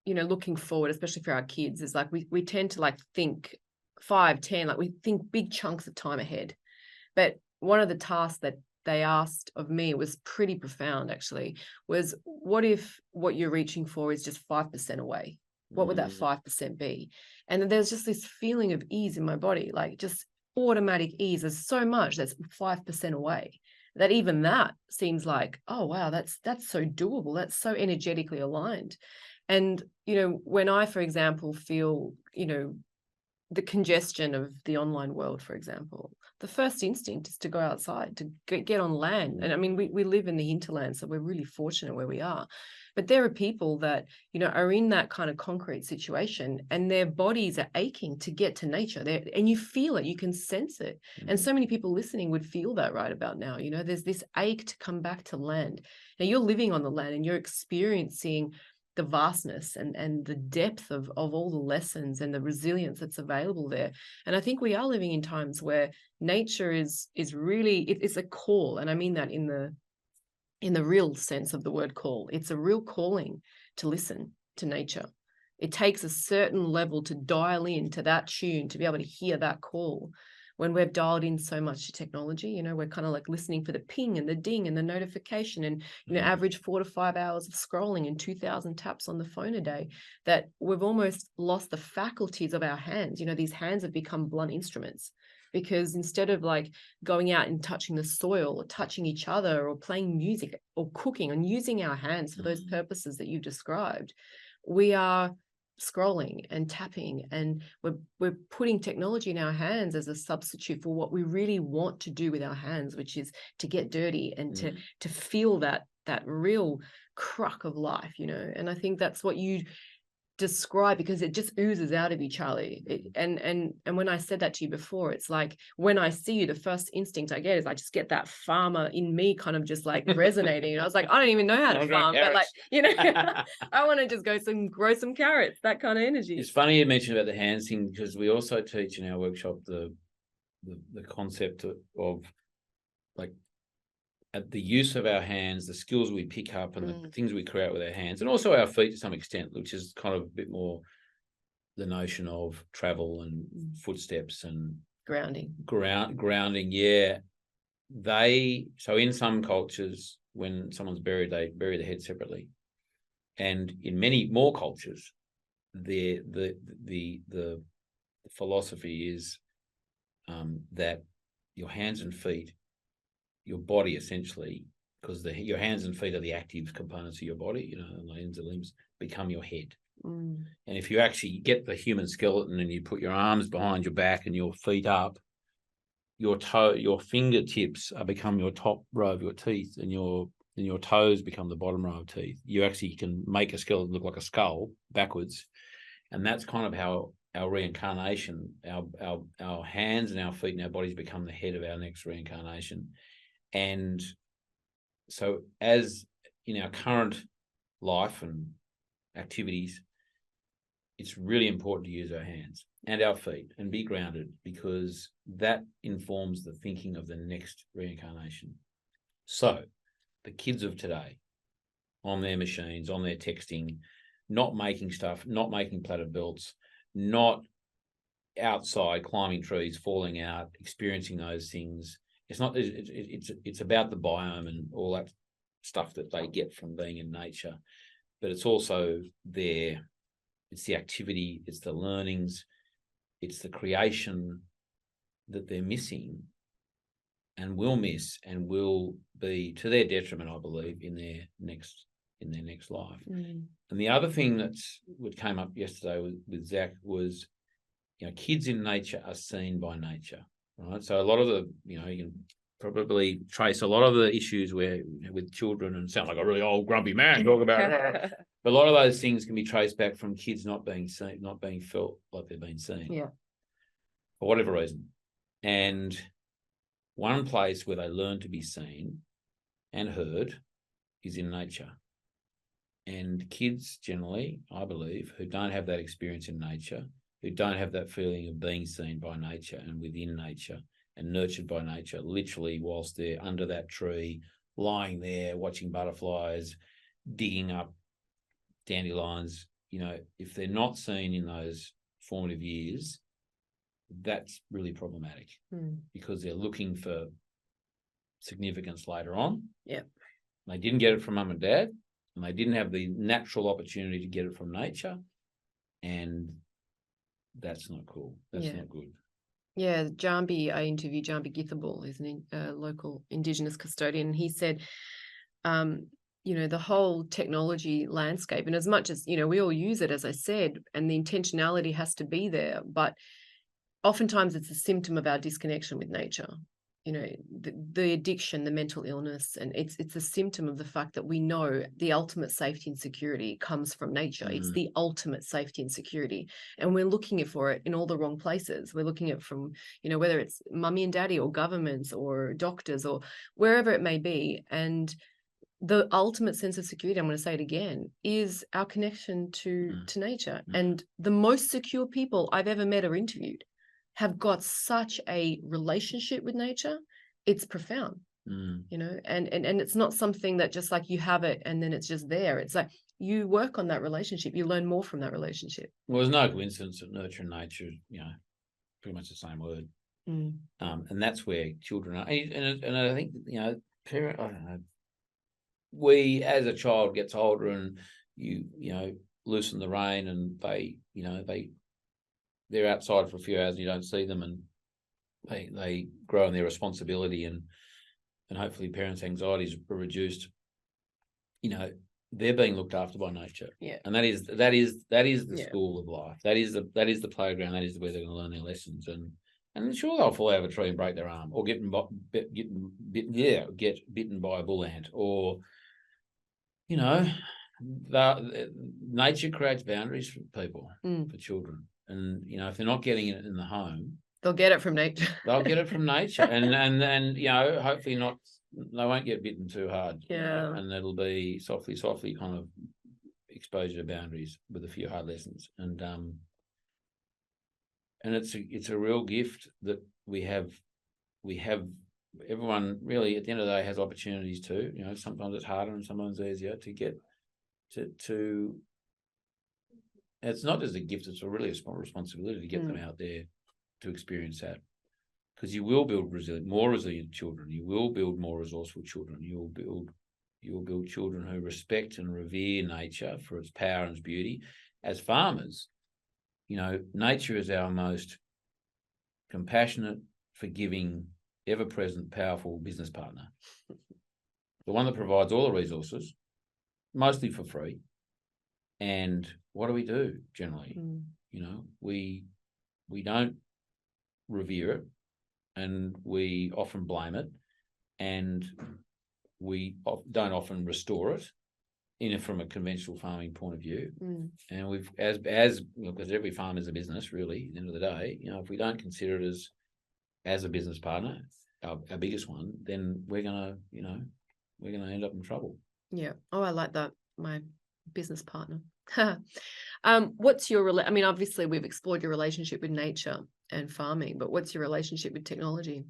looking forward, especially for our kids, is like we tend to like think 5, 10, like we think big chunks of time ahead. But one of the tasks that they asked of me was pretty profound, actually, was what if what you're reaching for is just 5% away? What would that 5% be? And there's just this feeling of ease in my body, like just automatic ease. There's so much that's 5% away that even that seems like, oh, wow, that's so doable. That's so energetically aligned. And, when I, for example, feel, the congestion of the online world, for example, the first instinct is to go outside, to get on land. And I mean, we live in the hinterland, so we're really fortunate where we are. But there are people that, are in that kind of concrete situation and their bodies are aching to get to nature. And you feel it, you can sense it. And so many people listening would feel that right about now. There's this ache to come back to land. Now you're living on the land and you're experiencing the vastness and the depth of all the lessons and the resilience that's available there. And I think we are living in times where nature is really, it's a call. And I mean that in the real sense of the word call. It's a real calling to listen to nature. It takes a certain level to dial into that tune, to be able to hear that call. When we've dialed in so much to technology, we're kind of like listening for the ping and the ding and the notification and, average 4 to 5 hours of scrolling and 2,000 taps on the phone a day, that we've almost lost the faculties of our hands. These hands have become blunt instruments, because instead of like going out and touching the soil or touching each other or playing music or cooking and using our hands for those purposes that you've described, we are scrolling and tapping, and we're putting technology in our hands as a substitute for what we really want to do with our hands, which is to get dirty and to feel that real cruck of life, and I think that's what you describe, because it just oozes out of you, Charlie. And when I said that to you before, it's like when I see you, the first instinct I get is I just get that farmer in me kind of just like resonating. And I was like, I don't even know how to farm, but like, I want to just grow some carrots, that kind of energy. It's funny you mentioned about the hands thing, because we also teach in our workshop the concept of like at the use of our hands, the skills we pick up and the things we create with our hands, and also our feet to some extent, which is kind of a bit more the notion of travel and footsteps and grounding. Yeah. So in some cultures, when someone's buried, they bury the head separately. And in many more cultures, the philosophy is that your hands and feet, your body essentially, because your hands and feet are the active components of your body, and the ends and limbs become your head. And if you actually get the human skeleton and you put your arms behind your back and your feet up, your fingertips become your top row of your teeth, and your toes become the bottom row of teeth. You actually can make a skeleton look like a skull backwards, and that's kind of how our reincarnation, our hands and our feet and our bodies become the head of our next reincarnation. And so as in our current life and activities, it's really important to use our hands. and our feet, and be grounded, because that informs the thinking of the next reincarnation. So the kids of today, on their machines, on their texting, not making stuff, not making plaited belts, not outside climbing trees, falling out, experiencing those things. It's about the biome and all that stuff that they get from being in nature, but it's also it's the activity, it's the learnings, it's the creation that they're missing and will miss, and will be to their detriment, I believe, in their next life. And the other thing that came up yesterday with Zach was, kids in nature are seen by nature, right? So a lot of the, you can probably trace a lot of the issues with children, and sound like a really old grumpy man talking about it. But a lot of those things can be traced back from kids not being seen, not being felt like they've been seen, for whatever reason. And one place where they learn to be seen and heard is in nature. And kids generally, I believe, who don't have that experience in nature, who don't have that feeling of being seen by nature and within nature and nurtured by nature, literally whilst they're under that tree, lying there, watching butterflies, digging up dandelions, if they're not seen in those formative years, that's really problematic, because they're looking for significance later on. They didn't get it from mum and dad, and they didn't have the natural opportunity to get it from nature, and that's not cool. That's not good. Yeah, I interviewed Jambi Githable, who's a local Indigenous custodian, and he said, the whole technology landscape, and as much as, we all use it, as I said, and the intentionality has to be there, but oftentimes it's a symptom of our disconnection with nature. The addiction, the mental illness, and it's a symptom of the fact that we know the ultimate safety and security comes from nature. It's the ultimate safety and security, and we're looking for it in all the wrong places. We're looking at it from, whether it's mummy and daddy or governments or doctors or wherever it may be. And the ultimate sense of security, I'm going to say it again, is our connection to nature. And the most secure people I've ever met or interviewed have got such a relationship with nature. It's profound, and it's not something that just like you have it and then it's just there. It's like you work on that relationship, you learn more from that relationship. Well, there's no coincidence that nurture and nature, pretty much the same word. And that's where children are. And I think, parent, I don't know, we as a child gets older and you loosen the rein and they're outside for a few hours and you don't see them, and they grow in their responsibility, and hopefully parents' anxieties are reduced. They're being looked after by nature, and that is the school of life. That is the playground. That is where they're going to learn their lessons, and sure they'll fall out of a tree and break their arm, or get bitten by a bull ant, or nature creates boundaries for people, for children. And, if they're not getting it in the home, they'll get it from nature. They'll get it from nature. And hopefully not, they won't get bitten too hard. And it'll be softly kind of exposure to boundaries with a few hard lessons. And it's a real gift that we have. Everyone really at the end of the day has opportunities too. Sometimes it's harder and sometimes easier to get to. It's not just a gift, it's really a responsibility to get them out there to experience that. Because you will build more resilient children. You will build more resourceful children. You will build children who respect and revere nature for its power and its beauty. As farmers, nature is our most compassionate, forgiving, ever-present, powerful business partner. The one that provides all the resources, mostly for free. And what do we do generally? We don't revere it, and we often blame it, and we don't often restore it from a conventional farming point of view. And we've because every farm is a business, really, at the end of the day. If we don't consider it as a business partner, our biggest one, then we're gonna end up in trouble. Yeah. Oh, I like that. My business partner. What's your I mean, obviously we've explored your relationship with nature and farming, but what's your relationship with technology?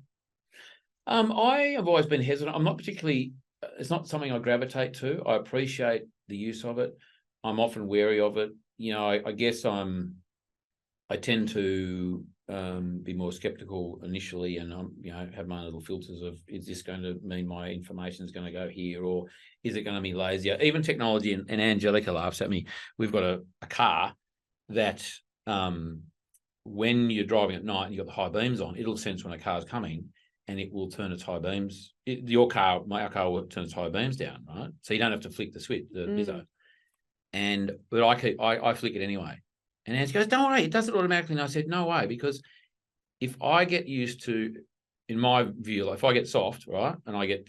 I have always been hesitant. I'm not particularly, it's not something I gravitate to. I appreciate the use of it. I'm often wary of it. You know, I guess I tend to be more skeptical initially, and have my own little filters of, is this going to mean my information is going to go here, or is it going to be lazier? Even technology, and Angelica laughs at me. We've got a car that when you're driving at night and you've got the high beams on, it'll sense when a car's coming, and it will turn its high beams. Our car will turn its high beams down, right? So you don't have to flick the switch, the bizzo. But I flick it anyway. And Nancy goes, don't worry, it does it automatically. And I said, no way, because if I get used to, in my view, like if I get soft, right, and I get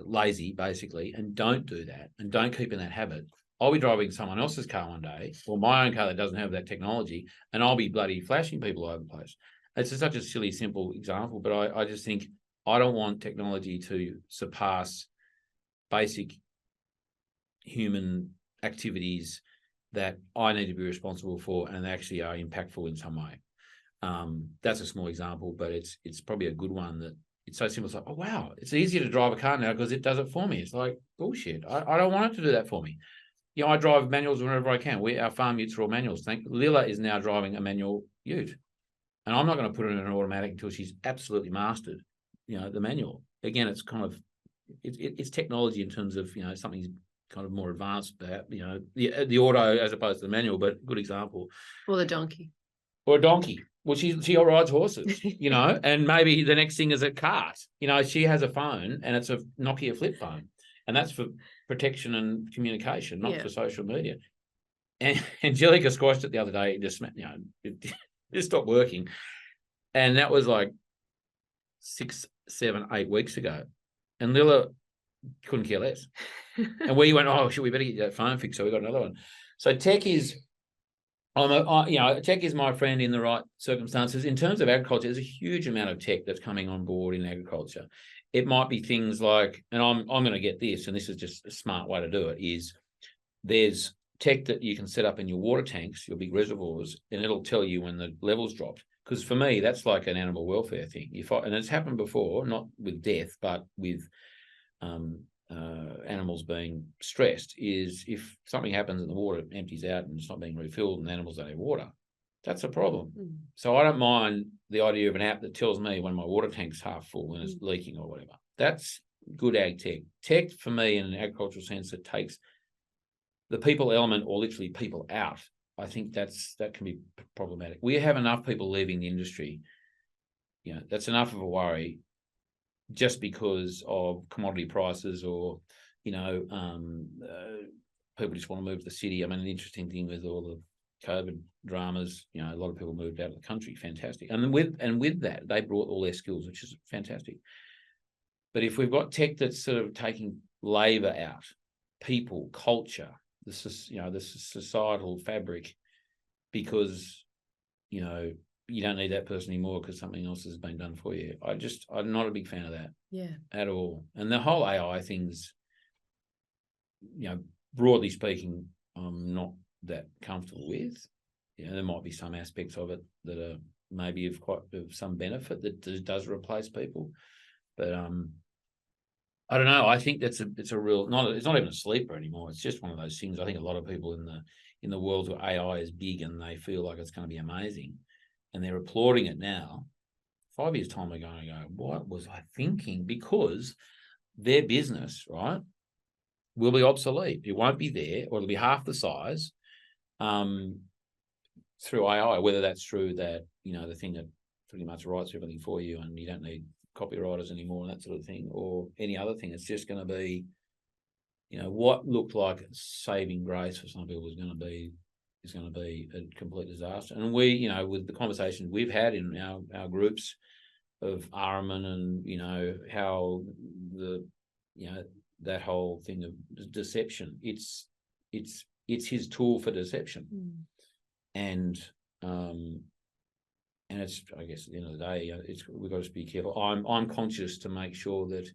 lazy, basically, and don't do that, and don't keep in that habit, I'll be driving someone else's car one day, or my own car that doesn't have that technology, and I'll be bloody flashing people over the place. It's just such a silly, simple example, but I just think I don't want technology to surpass basic human activities that I need to be responsible for and actually are impactful in some way. That's a small example, but it's probably a good one. That it's so simple. It's like, oh wow, it's easier to drive a car now because it does it for me. It's like bullshit. I don't want it to do that for me. You know, I drive manuals whenever I can. Our farm utes are all manuals. Lila is now driving a manual ute, and I'm not going to put her in an automatic until she's absolutely mastered, the manual. Again, it's kind of it's technology in terms of something's kind of more advanced, perhaps, the auto as opposed to the manual, but good example. Or the donkey. Or a donkey. Well, she rides horses, and maybe the next thing is a cart. She has a phone, and it's a Nokia flip phone, and that's for protection and communication, not for social media. And Angelica squashed it the other day. It just stopped working, and that was like 6, 7, 8 weeks ago, and Lila couldn't care less. And we went, oh, we better get that phone fixed. So we got another one. So tech is, tech is my friend in the right circumstances. In terms of agriculture, there's a huge amount of tech that's coming on board in agriculture. It might be things like, and I'm going to get this, and this is just a smart way to do it, is there's tech that you can set up in your water tanks, your big reservoirs, and it'll tell you when the levels dropped. Because for me, that's like an animal welfare thing. And it's happened before, not with death, but with animals being stressed, is if something happens and the water empties out and it's not being refilled and animals don't have water, that's a problem. So I don't mind the idea of an app that tells me when my water tank's half full and it's leaking or whatever. That's good ag tech. Tech, for me, in an agricultural sense, that takes the people element, or literally people, out. I think that can be problematic. We have enough people leaving the industry. That's enough of a worry, just because of commodity prices, or people just want to move to the city. I mean, an interesting thing with all the COVID dramas, a lot of people moved out of the country. Fantastic. And with that, they brought all their skills, which is fantastic. But if we've got tech that's sort of taking labor out, people, culture, this is societal fabric, because you don't need that person anymore because something else has been done for you. I'm not a big fan of that. At all. And the whole AI things, broadly speaking, I'm not that comfortable with. There might be some aspects of it that are maybe of some benefit that does replace people, but I don't know. I think it's a real, it's not even a sleeper anymore. It's just one of those things. I think a lot of people in the world where AI is big and they feel like it's going to be amazing, and they're applauding it now. 5 years' time, they're going to go, what was I thinking? Because their business, right, will be obsolete. It won't be there, or it'll be half the size through AI, whether that's through that, the thing that pretty much writes everything for you and you don't need copywriters anymore and that sort of thing, or any other thing. It's just going to be, what looked like a saving grace for some people is going to be a complete disaster. And we, with the conversations we've had in our groups of Arman, and how that whole thing of deception, it's his tool for deception. And it's, I guess, at the end of the day, we've got to be careful. I'm conscious to make sure that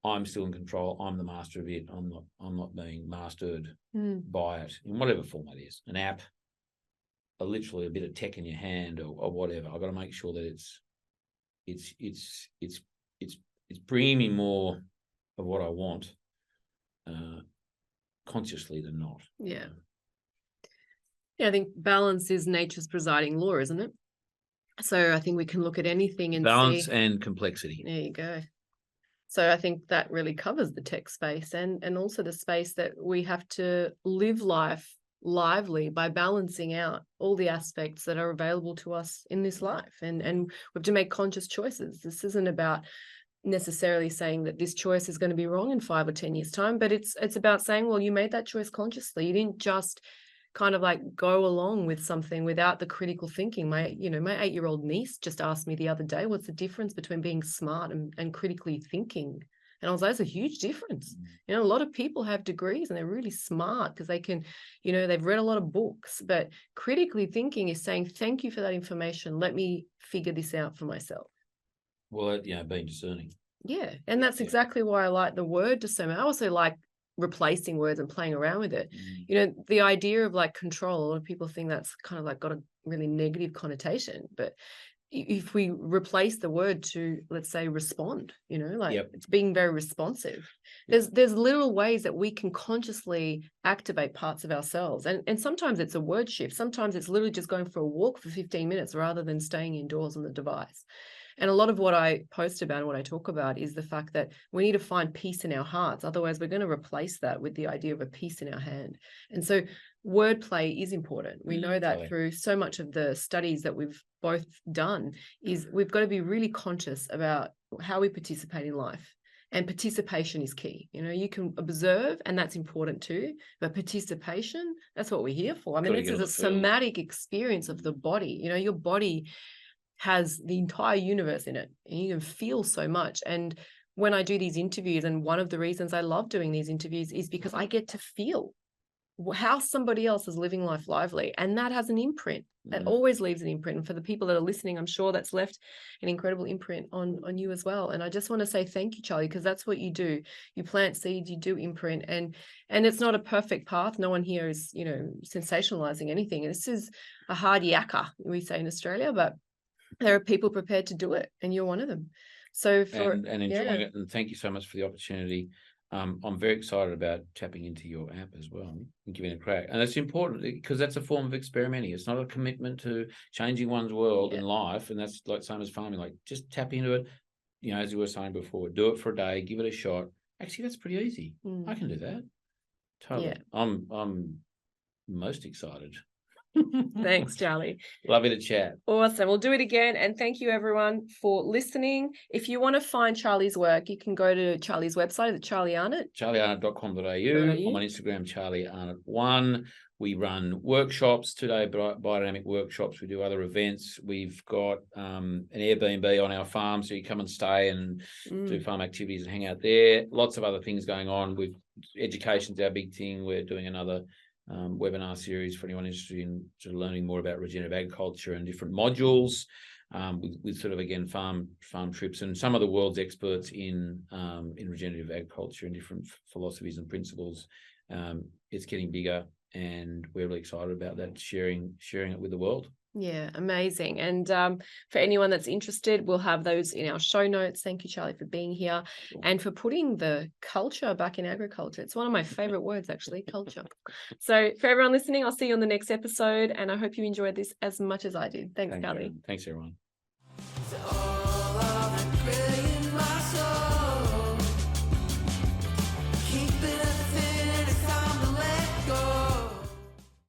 I'm still in control. I'm the master of it. I'm not being mastered by it in whatever form it is. An app, literally a bit of tech in your hand, or whatever. I've got to make sure that it's bringing me more of what I want, consciously than not. Yeah. Yeah, I think balance is nature's presiding law, isn't it? So I think we can look at anything and balance see and complexity. There you go. So I think that really covers the tech space and also the space that we have to live life lively by balancing out all the aspects that are available to us in this life. And we have to make conscious choices. This isn't about necessarily saying that this choice is going to be wrong in 5 or 10 years' time, but it's about saying, well, you made that choice consciously. You didn't just kind of like go along with something without the critical thinking. My 8-year-old niece just asked me the other day, what's the difference between being smart and critically thinking? And I was like, that's a huge difference. A lot of people have degrees and they're really smart because they can, they've read a lot of books, but critically thinking is saying, thank you for that information. Let me figure this out for myself. Well, being discerning. Yeah. And that's exactly why I like the word discernment. I also like replacing words and playing around with it. The idea of like control, a lot of people think that's kind of like got a really negative connotation, but if we replace the word to, let's say, respond, it's being very responsive. There's little ways that we can consciously activate parts of ourselves, and sometimes it's a word shift. Sometimes it's literally just going for a walk for 15 minutes rather than staying indoors on the device. And a lot of what I post about and what I talk about is the fact that we need to find peace in our hearts. Otherwise, we're going to replace that with the idea of a peace in our hand. And so wordplay is important. We know that through so much of the studies that we've both done is we've got to be really conscious about how we participate in life. And participation is key. You can observe, and that's important too, but participation, that's what we're here for. I mean, this is a somatic experience of the body. Your body has the entire universe in it, and you can feel so much. And when I do these interviews, and one of the reasons I love doing these interviews is because I get to feel how somebody else is living life lively, and that has an imprint. That always leaves an imprint. And for the people that are listening, I'm sure that's left an incredible imprint on you as well. And I just want to say thank you, Charlie, because that's what you do. You plant seeds, you do imprint, and it's not a perfect path. No one here is sensationalizing anything. This is a hard yakka, we say in Australia, but there are people prepared to do it, and you're one of them. So and enjoying it, and thank you so much for the opportunity. I'm very excited about tapping into your app as well and giving it a crack. And it's important because that's a form of experimenting. It's not a commitment to changing one's world and life, and that's like same as farming. Like just tap into it. As you were saying before, do it for a day, give it a shot. Actually, that's pretty easy. I can do that. Totally. Yeah. I'm most excited. Thanks, Charlie. Lovely to chat. Awesome. We'll do it again. And thank you, everyone, for listening. If you want to find Charlie's work, you can go to Charlie's website at Charlie Arnott. CharlieArnott.com.au. I'm on Instagram, CharlieArnott1. We run workshops today, biodynamic workshops. We do other events. We've got an Airbnb on our farm, so you come and stay and do farm activities and hang out there. Lots of other things going on. Education's our big thing. We're doing another webinar series for anyone interested in sort of learning more about regenerative agriculture and different modules with sort of, again, farm trips and some of the world's experts in regenerative agriculture and different philosophies and principles. It's getting bigger, and we're really excited about that, sharing it with the world. Yeah, amazing. And for anyone that's interested, we'll have those in our show notes. Thank you, Charlie, for being here and for putting the culture back in agriculture. It's one of my favorite words, actually, culture. So for everyone listening, I'll see you on the next episode, and I hope you enjoyed this as much as I did. Thanks, Charlie. Thanks, everyone.